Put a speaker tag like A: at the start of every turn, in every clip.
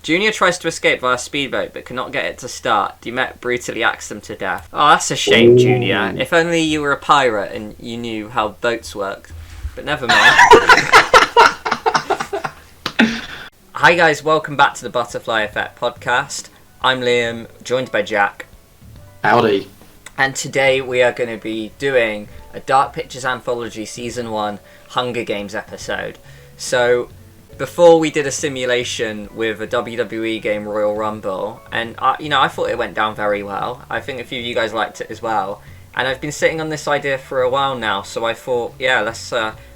A: Junior tries to escape via speedboat but cannot get it to start. Demet brutally axes them to death. Oh, that's a shame, Junior. If only you were a pirate and you knew how boats work. But never mind. Hi guys, welcome back to the Butterfly Effect podcast. I'm Liam, joined by Jack.
B: Howdy.
A: And today we are going to be doing a Dark Pictures Anthology Season 1 Hunger Games episode. So, before we did a simulation with a WWE game, Royal Rumble, and I thought it went down very well. I think a few of you guys liked it as well. And I've been sitting on this idea for a while now, so I thought, let's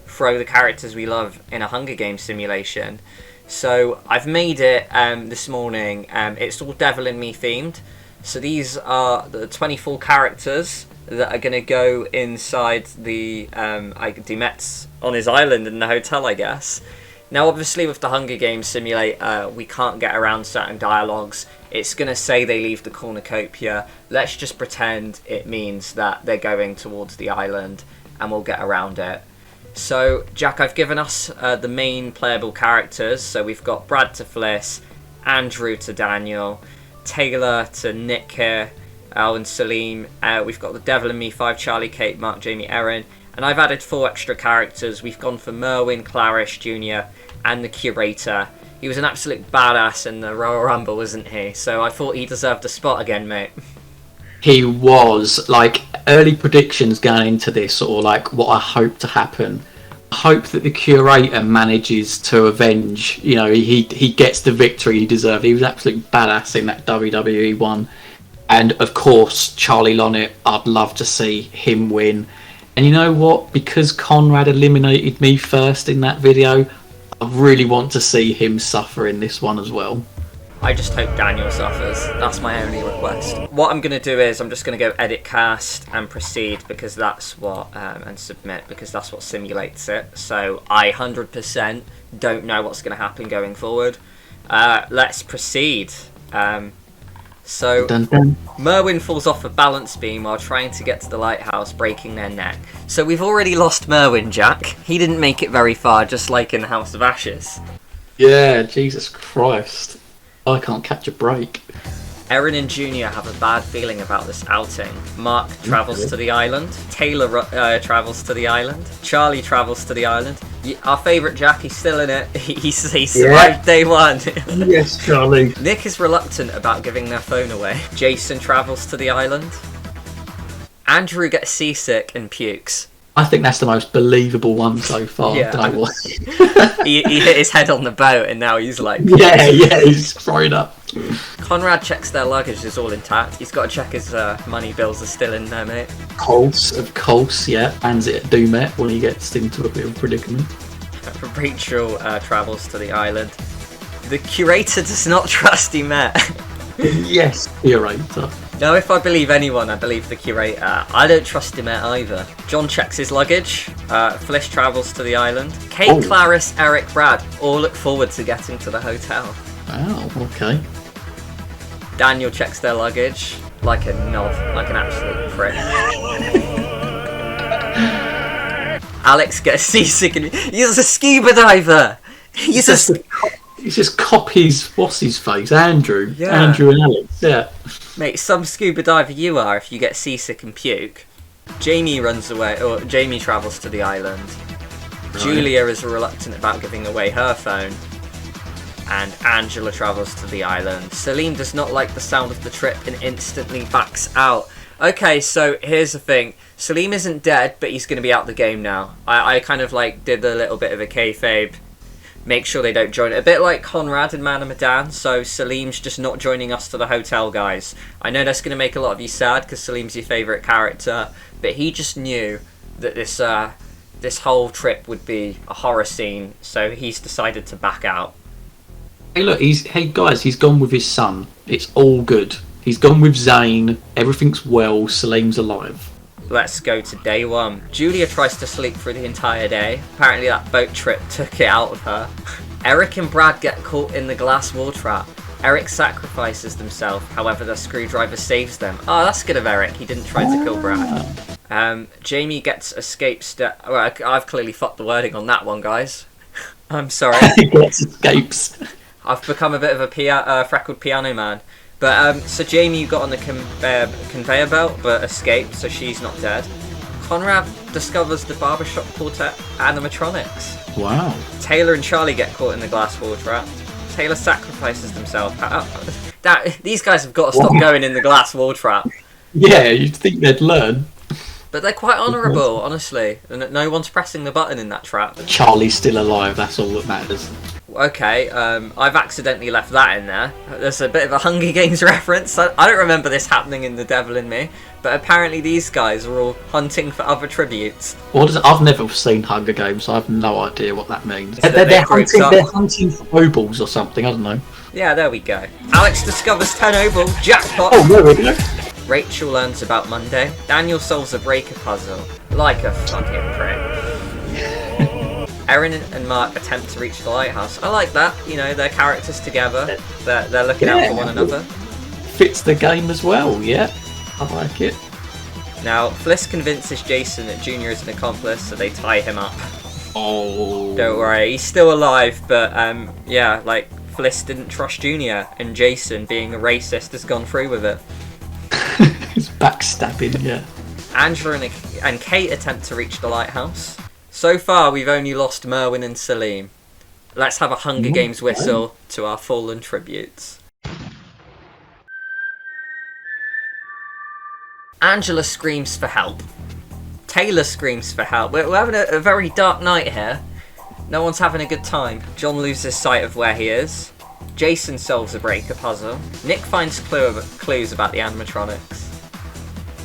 A: throw the characters we love in a Hunger Games simulation. So I've made it this morning. It's all Devil in Me themed. So these are the 24 characters that are going to go inside the Demet's on his island in the hotel, I guess. Now, obviously, with the Hunger Games simulator, we can't get around certain dialogues. It's going to say they leave the cornucopia. Let's just pretend it means that they're going towards the island, and we'll get around it. So, Jack, I've given us the main playable characters. So we've got Brad to Fliss, Andrew to Daniel, Taylor to Nick here, and Salim. We've got the Devil in Me, 5, Charlie, Kate, Mark, Jamie, Erin. And I've added 4 extra characters. We've gone for Merwin, Clarice, Jr. and the Curator. He was an absolute badass in the Royal Rumble, wasn't he? So I thought he deserved a spot again, mate.
B: He was, early predictions going into this, or what I hope to happen. I hope that the Curator manages to avenge, he gets the victory he deserved. He was absolute badass in that WWE one. And, of course, Charlie Lonnet, I'd love to see him win. And you know what? Because Conrad eliminated me first in that video, I really want to see him suffer in this one as well.
A: I just hope Daniel suffers. That's my only request. What I'm going to do is I'm just going to go edit cast and proceed because that's what, and submit because that's what simulates it. So I 100% don't know what's going to happen going forward. Let's proceed. So,
B: dun, dun.
A: Merwin falls off a balance beam while trying to get to the lighthouse, breaking their neck. So we've already lost Merwin, Jack. He didn't make it very far, just like in the House of Ashes.
B: Yeah, Jesus Christ. I can't catch a break.
A: Erin and Junior have a bad feeling about this outing. Mark travels to the island. Taylor travels to the island. Charlie travels to the island. Our favourite Jack, he's still in it. He survived day one.
B: Yes, Charlie.
A: Nick is reluctant about giving their phone away. Jason travels to the island. Andrew gets seasick and pukes.
B: I think that's the most believable one so far.
A: Yeah.
B: Don't worry.
A: he hit his head on the boat and now he's like...
B: Yeah, he's thrown up.
A: Conrad checks their luggage is all intact. He's got to check his money bills are still in there, mate.
B: Of course, yeah. Hands it at Demet when he gets into a bit of a predicament.
A: Rachel travels to the island. The Curator does not trust Demet.
B: Yes, Curator.
A: Now, if I believe anyone, I believe the Curator. I don't trust Demet either. John checks his luggage. Fliss travels to the island. Kate, Clarice, Eric, Brad all look forward to getting to the hotel.
B: Wow, okay.
A: Daniel checks their luggage like a knob, like an absolute prick. Alex gets seasick and he's a scuba diver. He
B: just copies what's his face, Andrew.
A: Yeah.
B: Andrew and Alex. Yeah.
A: Mate, some scuba diver you are if you get seasick and puke. Jamie runs away, or Jamie travels to the island. Right. Julia is reluctant about giving away her phone. And Angela travels to the island. Salim does not like the sound of the trip and instantly backs out. Okay, so here's the thing. Salim isn't dead, but he's going to be out the game now. I kind of did a little bit of a kayfabe. Make sure they don't join it. A bit like Conrad and Man of Medan, so Salim's just not joining us to the hotel, guys. I know that's going to make a lot of you sad because Salim's your favourite character, but he just knew that this whole trip would be a horror scene, so he's decided to back out.
B: Hey, look, he's gone with his son. It's all good. He's gone with Zane. Everything's well. Salim's alive.
A: Let's go to day 1. Julia tries to sleep through the entire day. Apparently that boat trip took it out of her. Eric and Brad get caught in the glass wall trap. Eric sacrifices himself, however the screwdriver saves them. Oh, that's good of Eric. He didn't try to kill Brad. Jamie gets escapes... I've clearly fucked the wording on that one, guys. I'm sorry.
B: He gets escapes.
A: I've become a bit of a freckled piano man. But so Jamie got on the conveyor belt but escaped, so she's not dead. Conrad discovers the barbershop quartet animatronics.
B: Wow.
A: Taylor and Charlie get caught in the glass wall trap. Taylor sacrifices himself. These guys have got to stop going in the glass wall trap.
B: Yeah, you'd think they'd learn.
A: But they're quite honourable, honestly. And no one's pressing the button in that trap.
B: Charlie's still alive, that's all that matters.
A: Okay, I've accidentally left that in there. There's a bit of a Hunger Games reference. I don't remember this happening in The Devil in Me, but apparently these guys are all hunting for other tributes.
B: I've never seen Hunger Games, so I have no idea what that means.
A: So
B: they're hunting for opals or something, I don't know.
A: Yeah, there we go. Alex discovers 10 opal, jackpot!
B: Oh, there we go.
A: Rachel learns about Monday. Daniel solves a breaker puzzle. Like a fucking prick. Erin and Mark attempt to reach the lighthouse. I like that. You know, they're characters together. They're looking out for one another.
B: Fits the game as well, yeah. I like it.
A: Now, Fliss convinces Jason that Junior is an accomplice, so they tie him up.
B: Oh.
A: Don't worry, he's still alive, but yeah, like, Fliss didn't trust Junior, and Jason, being a racist, has gone through with it.
B: It's backstabbing, yeah.
A: Angela and Kate attempt to reach the lighthouse. So far, we've only lost Merwin and Salim. Let's have a Hunger Games whistle to our fallen tributes. Angela screams for help. Taylor screams for help. We're having a very dark night here. No one's having a good time. John loses sight of where he is. Jason solves a breaker puzzle. Nick finds clues about the animatronics.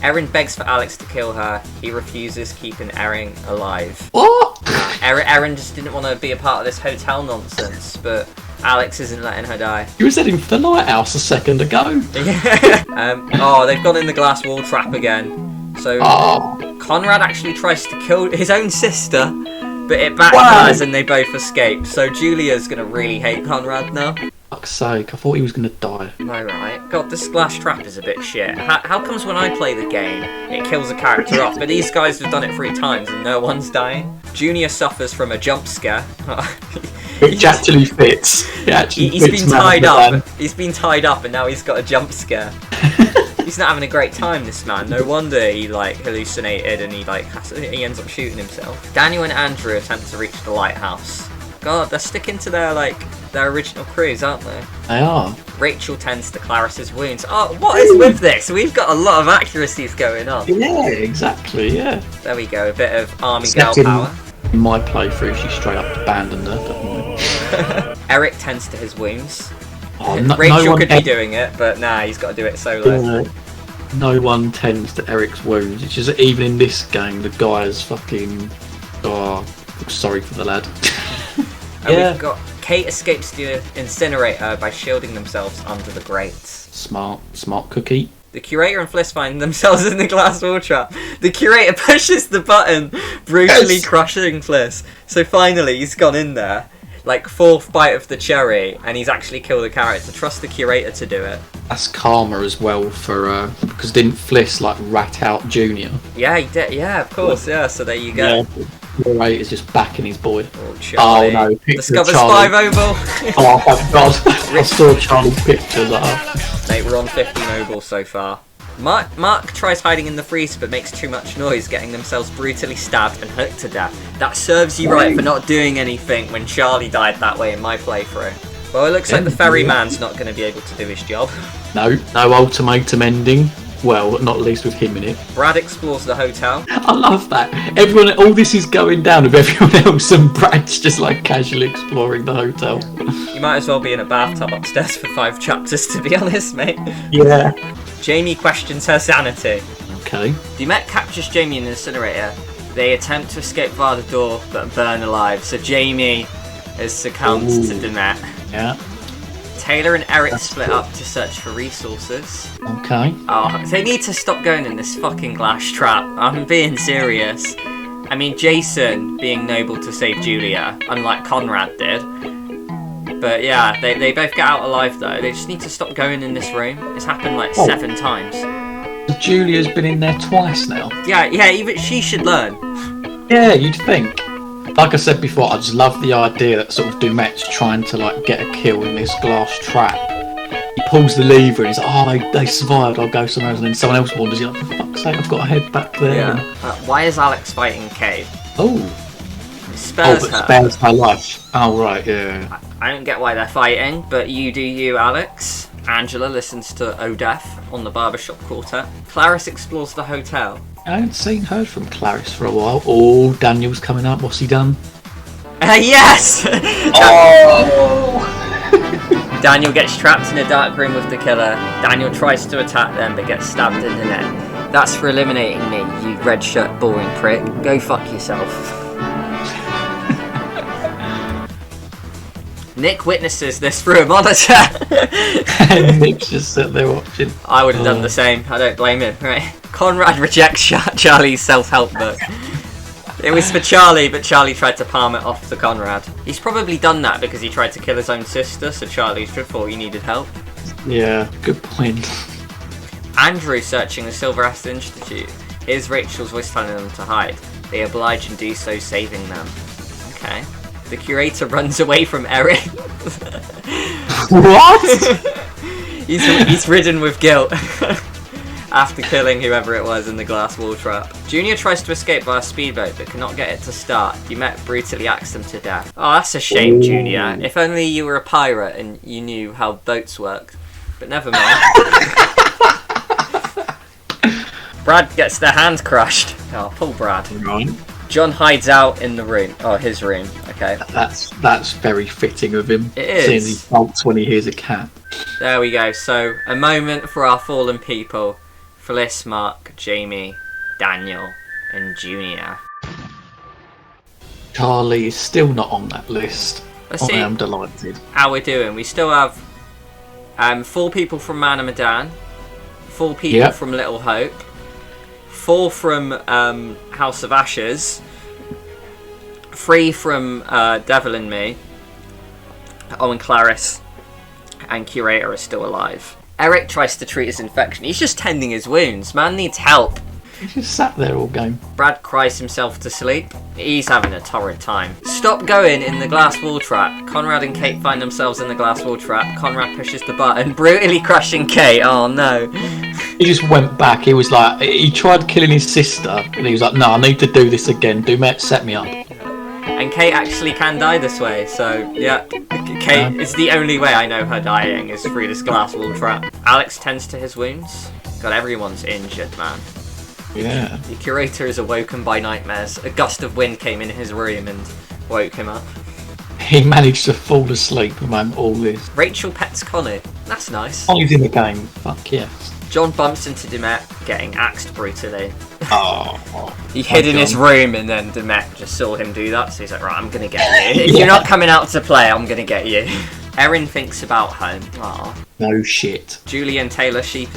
A: Erin begs for Alex to kill her. He refuses, keeping Erin alive.
B: What?
A: Erin just didn't want to be a part of this hotel nonsense, but Alex isn't letting her die.
B: You was heading for the lighthouse a second ago.
A: They've gone in the glass wall trap again. So Conrad actually tries to kill his own sister, but it backfires and they both escape. So Julia's going to really hate Conrad now.
B: Fuck's sake, I thought he was going to die.
A: Am I right? God, this glass trap is a bit shit. How comes when I play the game, it kills a character off, but these guys have done it 3 times and no one's dying? Junior suffers from a jump scare.
B: Which actually fits.
A: He's been tied up. He's been tied up and now he's got a jump scare. He's not having a great time, this man. No wonder he hallucinated and he ends up shooting himself. Daniel and Andrew attempt to reach the lighthouse. God, they're sticking to their original crews, aren't they?
B: They are.
A: Rachel tends to Clarice's wounds. Oh, what is with this? We've got a lot of accuracies going on.
B: Yeah, exactly, yeah.
A: There we go, a bit of army girl power.
B: In my playthrough, she straight up abandoned her, but
A: Eric tends to his wounds.
B: Rachel
A: no could be doing it, but nah, he's got to do it solo.
B: No one tends to Eric's wounds. It's just even in this game, the guy is fucking... Oh, sorry for the lad.
A: We've got Kate escapes the incinerator by shielding themselves under the grates.
B: Smart cookie.
A: The curator and Fliss find themselves in the glass wall trap. The curator pushes the button, brutally crushing Fliss. So finally, he's gone in there. Like, 4th bite of the cherry, and he's actually killed the character. Trust the curator to do it.
B: That's karma as well for because didn't Fliss rat out Junior?
A: Yeah, he did. Yeah, of course. Yeah. So there you go.
B: Yeah. The curator's just backing his boy.
A: Oh, Charlie.
B: Oh no!
A: Discovers 5 oval.
B: Oh my god! I saw Charlie's pictures.
A: Mate, we're on 15 ovals so far. Mark tries hiding in the freezer but makes too much noise, getting themselves brutally stabbed and hooked to death. That serves you right for not doing anything when Charlie died that way in my playthrough. Well, it looks like the ferryman's not going to be able to do his job.
B: No ultimatum ending. Well, not least with him in it.
A: Brad explores the hotel.
B: I love that. All this is going down with everyone else and Brad's just casually exploring the hotel.
A: You might as well be in a bathtub upstairs for 5 chapters, to be honest, mate.
B: Yeah.
A: Jamie questions her sanity.
B: Okay.
A: The Met captures Jamie in the incinerator. They attempt to escape via the door, but burn alive. So Jamie has succumbed to Demet.
B: Yeah.
A: Taylor and Eric split up to search for resources.
B: Okay.
A: Oh, they need to stop going in this fucking glass trap. I'm being serious. I mean, Jason being noble to save Julia, unlike Conrad did. But yeah, they both get out alive though. They just need to stop going in this room. It's happened 7 times.
B: Julia's been in there twice now.
A: Yeah, even she should learn.
B: Yeah, you'd think. Like I said before, I just love the idea that sort of Dumet's trying to like get a kill in this glass trap. He pulls the lever and he's like, oh, they survived, I'll go somewhere else. And then someone else wanders, he's like, for fuck's sake, I've got to head back there.
A: Yeah. Why is Alex fighting Kate?
B: Oh.
A: Spares her.
B: Spares her life. Oh, right, yeah.
A: I don't get why they're fighting, but you do you, Alex. Angela listens to Odef on the barbershop quartet. Clarice explores the hotel.
B: I haven't heard from Clarice for a while. Oh, Daniel's coming up. What's he done?
A: Yes!
B: Oh!
A: Daniel gets trapped in a dark room with the killer. Daniel tries to attack them, but gets stabbed in the neck. That's for eliminating me, you red shirt boring prick. Go fuck yourself. Nick witnesses this through a monitor.
B: Nick's just sitting there watching.
A: I would have done the same. I don't blame him, right? Conrad rejects Charlie's self-help book. It was for Charlie, but Charlie tried to palm it off to Conrad. He's probably done that because he tried to kill his own sister, so Charlie should have thought he needed help.
B: Yeah, good point.
A: Andrew searching the Silver Asset Institute. Here's Rachel's voice telling them to hide. They oblige and do so, saving them. Okay. The curator runs away from Eric.
B: What?
A: He's ridden with guilt after killing whoever it was in the glass wall trap. Junior tries to escape via speedboat but cannot get it to start. Dumet brutally axed him to death. Oh, that's a shame, Junior. If only you were a pirate and you knew how boats work. But never mind. Brad gets their hand crushed. Oh, poor Brad.
B: Right.
A: John hides out in the room. Oh, his room. Okay.
B: That's very fitting of him.
A: It is.
B: Seeing he bolts when he hears a cat.
A: There we go. So, a moment for our fallen people. Felice, Mark, Jamie, Daniel, and Junior.
B: Charlie is still not on that list.
A: Let's
B: I
A: see
B: am delighted.
A: how we're doing. We still have 4 people from Man of Medan, 4 people from Little Hope, 4 from House of Ashes, 3 from Devil and Me. Oh, and Clarice and Curator are still alive. Eric tries to treat his infection. He's just tending his wounds. Man needs help.
B: He just sat there all game.
A: Brad cries himself to sleep. He's having a torrid time. Stop going in the glass wall trap. Conrad and Kate find themselves in the glass wall trap. Conrad pushes the button, brutally crushing Kate. Oh no.
B: He just went back. He was like, he tried killing his sister, and he was like, no, I need to do this again. Dumet, set me up.
A: And Kate actually can die this way, so yeah. Kate is the only way I know her dying is through this glass wall trap. Alex tends to his wounds. God, everyone's injured, man.
B: Yeah.
A: The curator is awoken by nightmares. A gust of wind came in his room and woke him up.
B: He managed to fall asleep among all this.
A: Rachel pets Connie. That's nice.
B: Connie's in the game. Fuck yes.
A: John bumps into Dumet, getting axed brutally.
B: Oh.
A: He hid in his room and then Dumet just saw him do that, so he's like, right, I'm gonna get you. If you're not coming out to play, I'm gonna get you. Erin thinks about home. Aww.
B: No shit.
A: Julie and Taylor sheep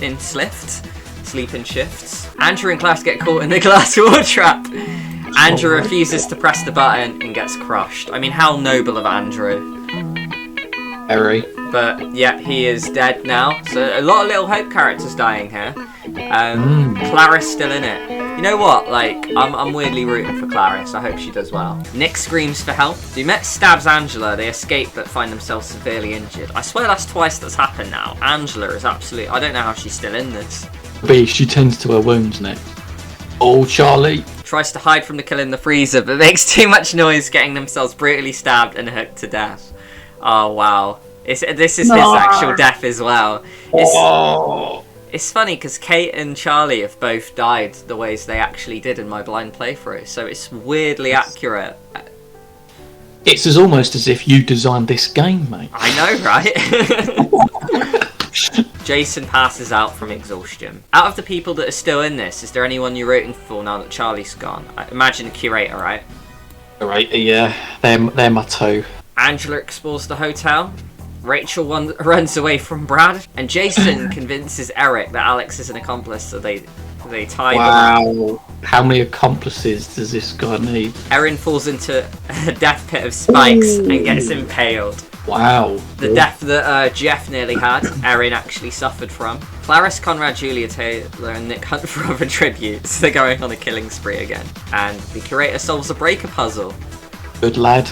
A: in sleep in shifts. Andrew and Class get caught in the glass wall trap. Andrew refuses to press the button and gets crushed. I mean, how noble of Andrew.
B: Very.
A: But yeah, he is dead now. So a lot of Little Hope characters dying here. Clarice still in it. You know what? Like, I'm weirdly rooting for Clarice. I hope she does well. Nick screams for help. Dumet stabs Angela. They escape but find themselves severely injured. I swear that's twice that's happened now. Angela is absolutely... I don't know how she's still in this.
B: B, she tends to her wounds, Nick. Oh, Charlie.
A: Tries to hide from the kill in the freezer, but makes too much noise, getting themselves brutally stabbed and hooked to death. Oh, wow. This is his actual death as well. It's funny because Kate and Charlie have both died the ways they actually did in my blind playthrough, so it's weirdly accurate.
B: It's almost as if you designed this game, mate.
A: I know, right? Jason passes out from exhaustion. Out of the people that are still in this, is there anyone you're rooting for now that Charlie's gone? I imagine Curator, right?
B: Right, yeah. They're my 2.
A: Angela explores the hotel. Rachel runs away from Brad. And Jason convinces Eric that Alex is an accomplice, so they tie them.
B: Wow. How many accomplices does this guy need?
A: Erin falls into a death pit of spikes and gets impaled.
B: Wow.
A: The death that Jeff nearly had, Erin actually suffered from. Clarice, Conrad, Julia, Taylor, and Nick hunt for other tributes. They're going on a killing spree again. And the curator solves a breaker puzzle.
B: Good lad.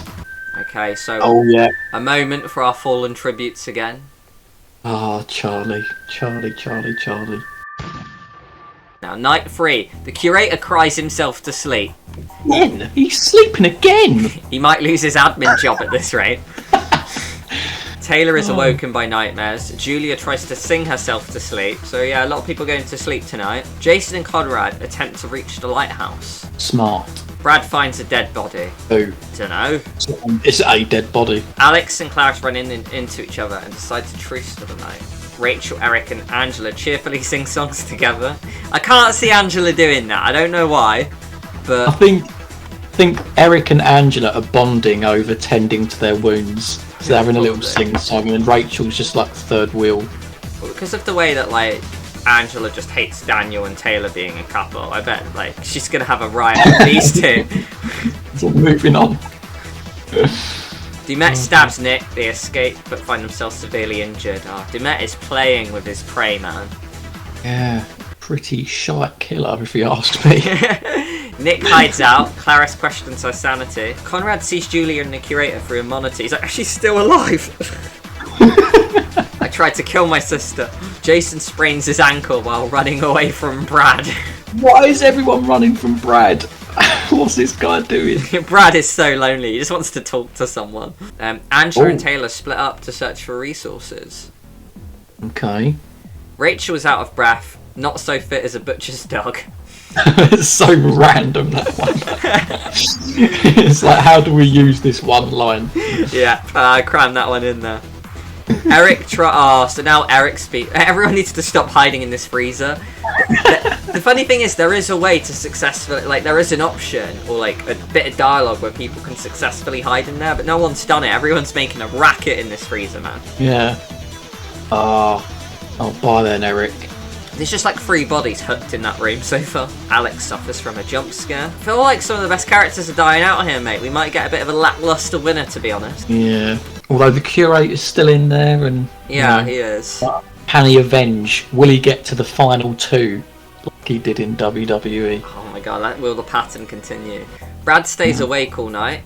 A: Okay, so
B: Oh, yeah.
A: a moment for our fallen tributes again.
B: Oh, Charlie. Charlie.
A: Now, night 3. The curator cries himself to sleep.
B: Again? He's sleeping again!
A: He might lose his admin job at this rate. Taylor is awoken by nightmares. Julia tries to sing herself to sleep. So yeah, a lot of people going to sleep tonight. Jason and Conrad attempt to reach the lighthouse.
B: Smart.
A: Brad finds a dead body.
B: Who?
A: Dunno.
B: It's a dead body.
A: Alex and Clarice run into each other and decide to truce for the night. Rachel, Eric and Angela cheerfully sing songs together. I can't see Angela doing that. I don't know why, but
B: I think Eric and Angela are bonding over tending to their wounds. So they're having a little sing-song, and Rachel's just like the third wheel.
A: Because of the way that like Angela just hates Daniel and Taylor being a couple, I bet like she's gonna have a riot with these two.
B: So moving on.
A: Dumet stabs Nick, they escape but find themselves severely injured. Dumet is playing with his prey, man.
B: Yeah, pretty shite killer if you ask me.
A: Nick hides out, Clarice questions her sanity. Conrad sees Julia and the curator through a monitor. He's like, she's still alive! I tried to kill my sister. Jason sprains his ankle while running away from Brad.
B: Why is everyone running from Brad? What's this guy doing?
A: Brad is so lonely, he just wants to talk to someone. Angela and Taylor split up to search for resources.
B: Okay.
A: Rachel is out of breath, not so fit as a butcher's dog.
B: It's so random, that one. It's like, how do we use this one line?
A: Yeah, I crammed that one in there. Eric so now Eric speaks. Everyone needs to stop hiding in this freezer. The funny thing is, there is a way to successfully, like, there is an option or like a bit of dialogue where people can successfully hide in there, but no one's done it. Everyone's making a racket in this freezer, man.
B: Yeah. Oh, bye then, Eric.
A: There's just like 3 bodies hooked in that room so far. Alex suffers from a jump scare. I feel like some of the best characters are dying out here, mate. We might get a bit of a lackluster winner, to be honest.
B: Yeah. Although the curator's still in there, and
A: yeah, he is.
B: Can he avenge? Will he get to the final 2 like he did in WWE?
A: Oh my god, will the pattern continue? Brad stays awake all night.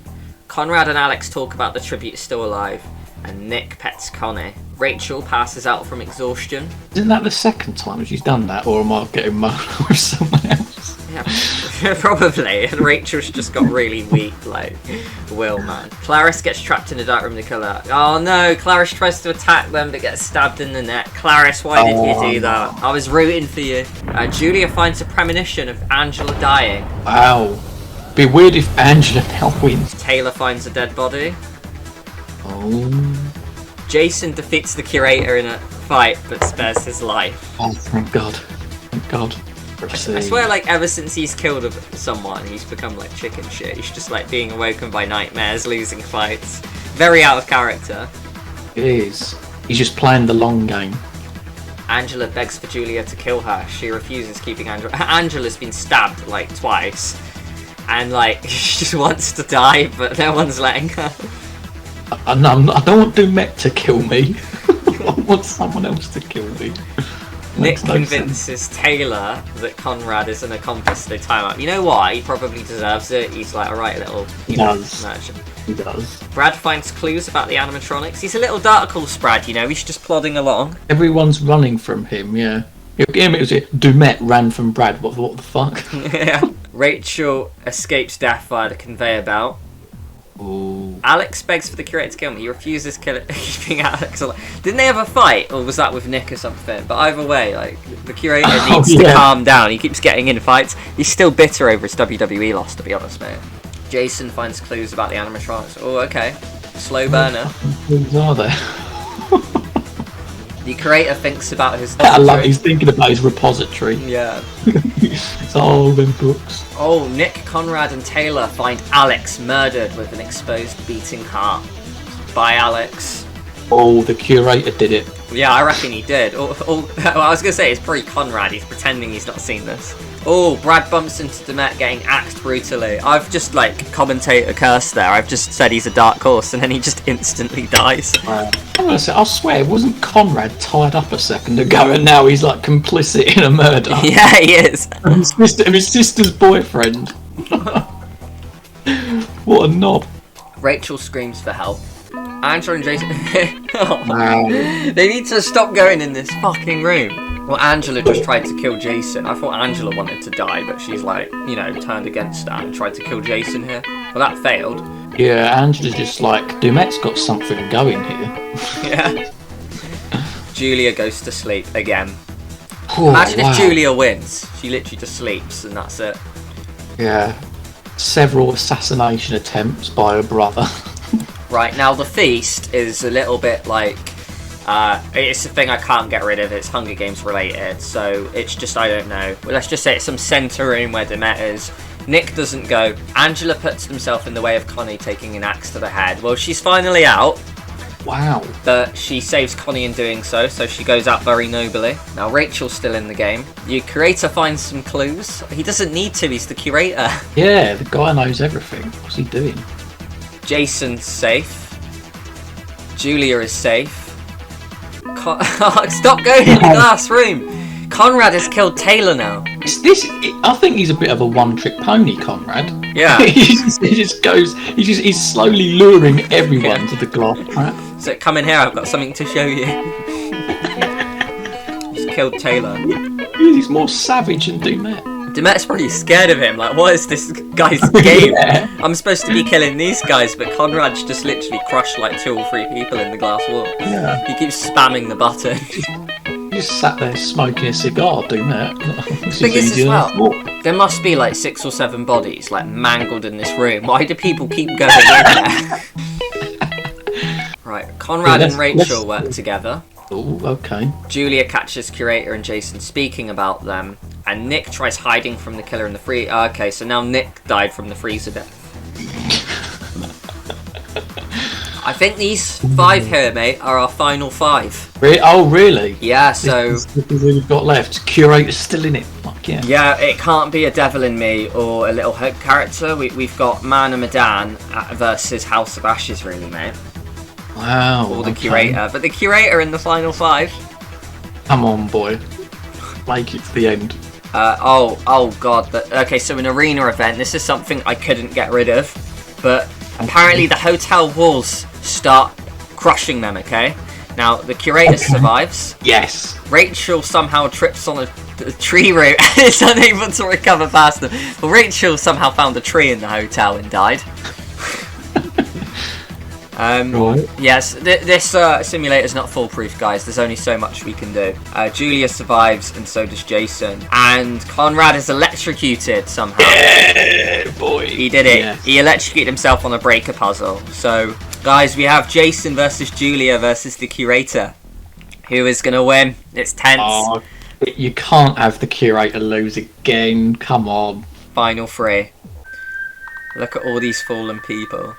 A: Conrad and Alex talk about the tribute still alive. And Nick pets Connie. Rachel passes out from exhaustion.
B: Isn't that the second time she's done that, or am I getting mad with someone else?
A: Yeah, probably. And Rachel's just got really weak, like, will, man. Clarice gets trapped in the dark room to kill her. Oh no, Clarice tries to attack them but gets stabbed in the neck. Clarice, why did you do that? I was rooting for you. Julia finds a premonition of Angela dying.
B: Wow. Be weird if Angela now wins.
A: Taylor finds a dead body.
B: Oh.
A: Jason defeats the curator in a fight but spares his life.
B: Oh, thank God. Thank God.
A: I swear, like, ever since he's killed someone, he's become, like, chicken shit. He's just, like, being awoken by nightmares, losing fights. Very out of character.
B: It is. He's just playing the long game.
A: Angela begs for Julia to kill her. She refuses, keeping Angela. Angela's been stabbed, like, twice. And, like, she just wants to die, but no one's letting her.
B: I don't want Dumet to kill me. I want someone else to kill me.
A: Nick convinces Taylor that Conrad is an accomplice. They time up. You know what? He probably deserves it. He's like a right little merchant.
B: He does.
A: Brad finds clues about the animatronics. He's a little Dark Horse Brad, you know. He's just plodding along.
B: Everyone's running from him. Yeah. It was it. Dumet ran from Brad. What the fuck?
A: Yeah. Rachel escapes death via the conveyor belt.
B: Ooh.
A: Alex begs for the curator to kill him. He refuses keeping Alex alive. Didn't they have a fight, or was that with Nick or something? But either way, like, the curator needs to calm down. He keeps getting in fights. He's still bitter over his WWE loss, to be honest, mate. Jason finds clues about the animatronics. Oh, okay. Slow burner.
B: What are there?
A: The curator thinks about his...
B: He's thinking about his repository.
A: Yeah.
B: It's all them books.
A: Oh, Nick, Conrad and Taylor find Alex murdered with an exposed beating heart. Bye, Alex.
B: Oh, the curator did it.
A: Yeah, I reckon he did. Well, I was going to say, it's probably Conrad. He's pretending he's not seen this. Oh, Brad bumps into Demet getting axed brutally. I've just, commentator curse there. I've just said he's a dark horse, and then he just instantly dies.
B: I swear, wasn't Conrad tied up a second ago, and now he's, complicit in a murder?
A: Yeah, he is.
B: His sister's boyfriend. What a knob.
A: Rachel screams for help. Angela and Jason... They need to stop going in this fucking room. Well, Angela just tried to kill Jason. I thought Angela wanted to die, but she's turned against that and tried to kill Jason here. Well, that failed.
B: Yeah, Angela's just Dumet's got something going here.
A: Yeah. Julia goes to sleep again.
B: Oh,
A: Imagine if Julia wins. She literally just sleeps and that's it.
B: Yeah. Several assassination attempts by her brother.
A: Right, now the feast is a little bit it's a thing I can't get rid of. It's Hunger Games related, so it's just, I don't know. Well, let's just say it's some centre room where Demet is. Nick doesn't go. Angela puts himself in the way of Connie taking an axe to the head. Well, she's finally out.
B: Wow.
A: But she saves Connie in doing so she goes out very nobly. Now Rachel's still in the game. Your curator finds some clues. He doesn't need to, he's the curator.
B: Yeah, the guy knows everything. What's he doing?
A: Jason's safe. Julia is safe. Stop going in the glass room! Conrad has killed Taylor now.
B: I think he's a bit of a one-trick pony, Conrad.
A: Yeah.
B: He's slowly luring everyone to the glass trap.
A: So come in here, I've got something to show you. He's killed Taylor.
B: He's more savage than Demet.
A: Demet's probably scared of him, what is this guy's game?
B: Yeah.
A: I'm supposed to be killing these guys, but Conrad's just literally crushed 2 or 3 people in the glass wall.
B: Yeah.
A: He keeps spamming the button.
B: He just sat there smoking a cigar, Demet.
A: Thing is as well, there must be 6 or 7 bodies mangled in this room. Why do people keep going in there? Right, Conrad and Rachel work together.
B: Oh, okay.
A: Julia catches Curator and Jason speaking about them, and Nick tries hiding from the killer in the freezer. Okay, so now Nick died from the freezer death. I think these 5 here, mate, are our final 5.
B: Oh, really?
A: Yeah, so...
B: This is who we've got left. Curator's still in it. Fuck yeah.
A: Yeah, it can't be a Devil in Me or a Little Hope character. We've got Man and Madan versus House of Ashes, really, mate.
B: Wow.
A: Or the Curator. But the Curator in the final 5.
B: Come on, boy. Make it to the end.
A: Oh god. Okay, so an arena event. This is something I couldn't get rid of. But apparently the hotel walls start crushing them, okay? Now, the Curator survives.
B: Yes.
A: Rachel somehow trips on a tree root and is unable to recover past them. Well, Rachel somehow found a tree in the hotel and died.
B: Right.
A: Yes, this simulator is not foolproof, guys. There's only so much we can do. Julia survives, and so does Jason. And Conrad is electrocuted somehow.
B: Yeah, boy.
A: He did it.
B: Yes.
A: He electrocuted himself on a breaker puzzle. So, guys, we have Jason versus Julia versus the Curator. Who is going to win? It's tense.
B: Oh, you can't have the Curator lose again. Come on.
A: Final 3. Look at all these fallen people.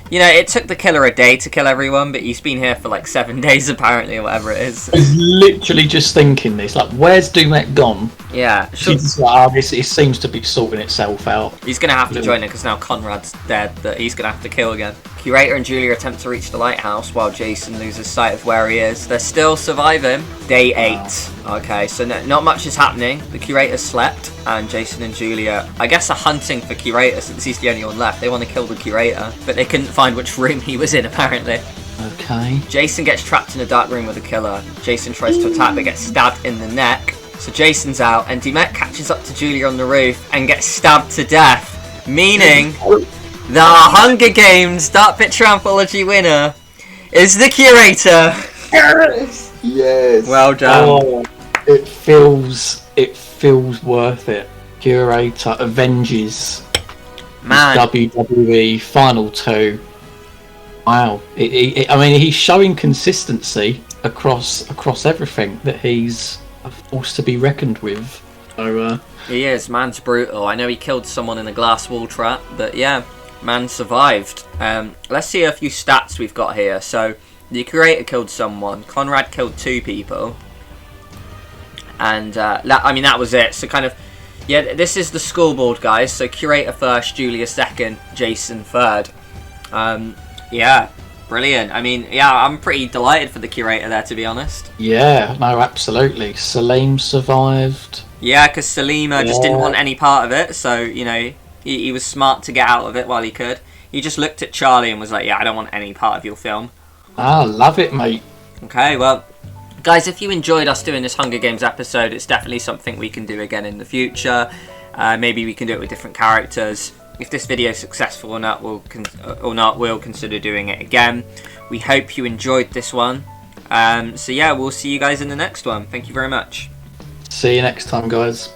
A: You know, it took the killer a day to kill everyone, but he's been here for 7 days apparently, or whatever it is.
B: He's literally just thinking this, where's Demet gone?
A: Yeah.
B: She's it seems to be sorting itself out.
A: He's going to have to join her because now Conrad's dead, that he's going to have to kill again. Curator and Julia attempt to reach the lighthouse while Jason loses sight of where he is. They're still surviving. Day 8. Wow. Okay, so not much is happening. The Curator slept, and Jason and Julia, I guess, are hunting for Curator since he's the only one left. They want to kill the Curator, but they couldn't find which room he was in, apparently.
B: Okay.
A: Jason gets trapped in a dark room with a killer. Jason tries to attack but gets stabbed in the neck. So Jason's out, and Demet catches up to Julia on the roof and gets stabbed to death. Meaning, the Hunger Games Dark Picture Anthology winner is the Curator.
B: Yes! Yes!
A: Well done.
B: Oh, it feels worth it. Curator avenges
A: Man.
B: WWE Final 2. Wow. I mean, he's showing consistency across everything, that he's a force to be reckoned with. So,
A: He is. Man's brutal. I know he killed someone in a glass wall trap, but yeah. Man survived. Let's see a few stats we've got here. So, the curator killed someone. Conrad killed 2 people. And, that was it. So, kind of, yeah, this is the scoreboard, guys. So, curator first, Julia second, Jason third. Yeah, brilliant. I mean, yeah, I'm pretty delighted for the curator there, to be honest.
B: Yeah, no, absolutely. Salim survived.
A: Yeah, because Salima just didn't want any part of it. So, you know, he was smart to get out of it while he could. He just looked at Charlie and was like, yeah, I don't want any part of your film.
B: Ah, love it, mate.
A: Okay, well, guys, if you enjoyed us doing this Hunger Games episode, it's definitely something we can do again in the future. Maybe we can do it with different characters. If this video is successful or not, we'll consider doing it again. We hope you enjoyed this one. So yeah, we'll see you guys in the next one. Thank you very much.
B: See you next time, guys.